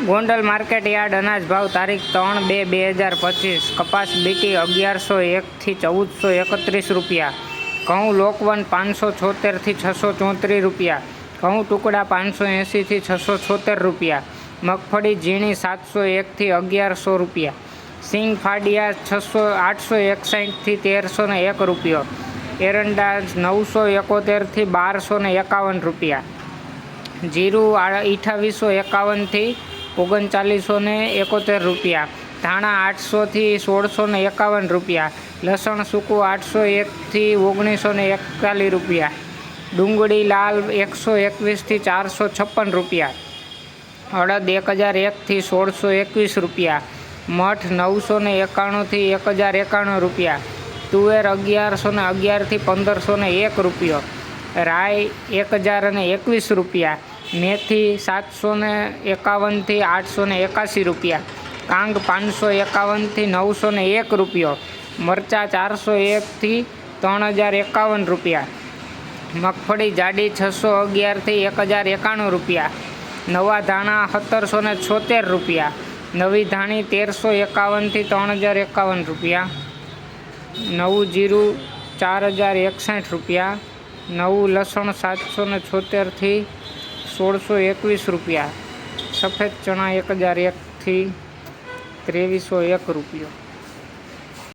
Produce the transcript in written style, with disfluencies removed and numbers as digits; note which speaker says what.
Speaker 1: Gondal market yard અનાજ ભાવ તારીખ 3/2/2025 કપાસ બીટી 1101 થી 1431 રૂપિયા, ઘઉં લોકવન 576 થી 634 રૂપિયા, ઘઉં ટુકડા 580 થી 676 રૂપિયા, મગફળી ઝીણી 701 થી 1100 રૂપિયા, સિંગ ફાડિયા 861 થી 1301 રૂપિયો, એરંડા 971 થી 1251 રૂપિયા, જીરું 2851 થી 3971 રૂપિયા, ધાણા 800 થી 1651 રૂપિયા, લસણ સૂકું 801 થી 1941 રૂપિયા, ડુંગળી લાલ 121 થી 456 રૂપિયા, અડદ 1001 થી 1621 રૂપિયા, મઠ 991 થી 1091 રૂપિયા, તુવેર 1111 થી 1501 રૂપિયો, રાઈ 1021 રૂપિયા, મેથી 751 થી 881 રૂપિયા, કાંગ 551 થી 901 રૂપિયો, મરચાં 401 થી 3051 રૂપિયા, મગફળી જાડી 611 થી 1091 રૂપિયા, નવા ધાણા 1776 રૂપિયા, નવી ધાણી 1351 થી 3051 રૂપિયા, નવું જીરું 4061 રૂપિયા, નવું લસણ 776 થી 1621 રૂપિયા, સફેદ ચણા 1001 થી 2301 રૂપિયો.